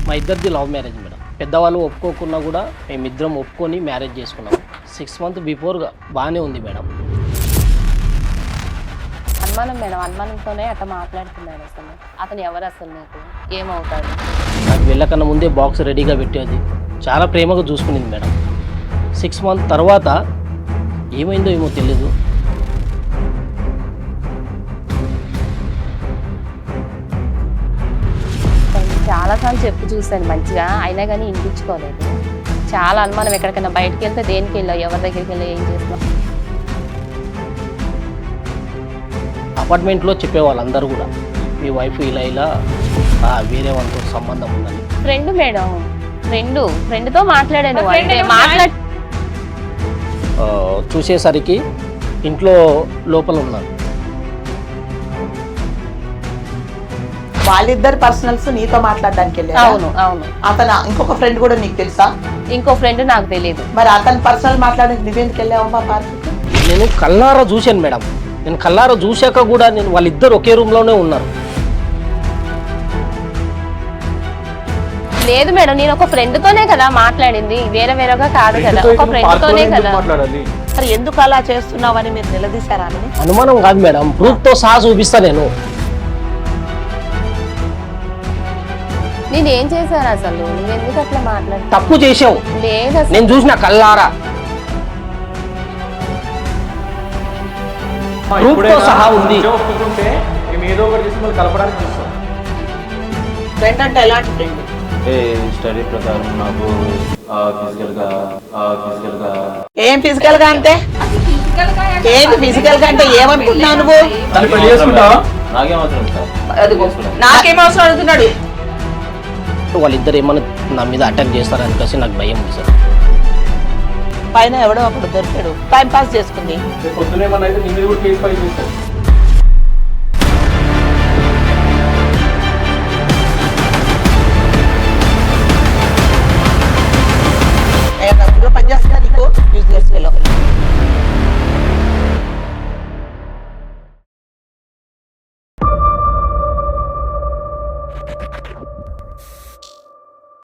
మా ఇద్దరిది love marriage madam. పెద్దవాళ్ళు ఒప్పుకోకున్నా కూడా మేమిద్దరం ఒప్పుకొని మ్యారేజ్ చేసుకున్నాం. 6 months బిఫోర్గా బాగానే ఉంది మేడం. అనుమానం మేడం, అనుమానంతోనే అట్లా మాట్లాడుతున్నాడు. అతను ఎవరు అసలు, నీకు ఏమవుతాడు? నాకు వెళ్ళకన్నా ముందే బాక్స్ రెడీగా పెట్టేది, చాలా ప్రేమగా చూసుకునింది మేడం. 6 months తర్వాత ఏమైందో ఏమో తెలీదు. చాలాసార్లు చెప్పి చూశాను మంచిగా, అయినా కానీ ఇంటించుకోలేదు. చాలా అనుమానం. ఎక్కడికైనా బయటకు వెళ్తే దేనికి వెళ్ళావు, ఎవరి దగ్గరికి వెళ్ళి ఏం చేస్తున్నావు? అపార్ట్మెంట్లో చెప్పేవాళ్ళు అందరూ కూడా, మీ వైఫ్ ఇలా ఇలా వేరే వాళ్ళతో సంబంధం ఉందని. ఫ్రెండ్ మేడం, ఫ్రెండ్తో మాట్లాడాను. చూసేసరికి ఇంట్లో లోపల ఉన్నారు. వాళ్ళిద్దరు పర్సనల్స్ నీతో మాట్లాడడానికి వెళ్ళారు. అవును అవును. అతను ఇంకొక ఫ్రెండ్ కూడా నీకు తెలుసా? ఇంకో ఫ్రెండ్ నాకు తెలియదు. మరి అతను పర్సనల్ మాట్లాడడానికి నువ్వెందుకు వెళ్ళావమ్మా పార్కుకి? నేను కల్లారా చూశాను మేడం. నేను కల్లారా చూశాక కూడా వాళ్ళిద్దరు ఒకే రూమ్లోనే ఉన్నారు. లేదు మేడం, నేను ఒక ఫ్రెండ్తోనే కదా మాట్లాడింది, వేరేగా కాదు కదా, ఒక ఫ్రెండ్తోనే కదా. మరి ఎందుకు అలా చేస్తున్నావని మీరు నిలదీశారా? అనుమానం కాదు మేడం, ప్రూఫ్తో సహా చూపిస్తా. నేను ఏం చేశాను అసలు? నువ్వు ఎందుకు అట్లా మాట్లాడు? తప్పు చేసావు. లేదు అసలు. నేను చూసిన కల్లారా ప్రూఫ్తో సహా ఉంది. ఏదో ఒకటి చేసి మళ్ళీ కలపడానికి చూస్తాం. ఫ్రెండ్ అంటే ఎలాంటి ఫ్రెండ్? స్టడీ ప్రకారం నాకు ఏం ఫిజికల్ గా అంటే ఏంటి? ఫిజికల్ గా అంటే ఏమనుకుంటున్నావు నువ్వు? నాకేం అవసరం సార్, నాకేం అవసరం అడుగుతున్నాడు. వాళ్ళిద్దరు ఏమన్నా నా మీద అటాక్ చేస్తారని కలిసి నాకు భయం ఉంది సార్. పైన ఎవడో అప్పుడు దొరికాడు, టైం పాస్ చేసుకుంది. పొద్దునే మన అయితే నీ మీద కూడా కేసు ఫైల్ చేస్తాను.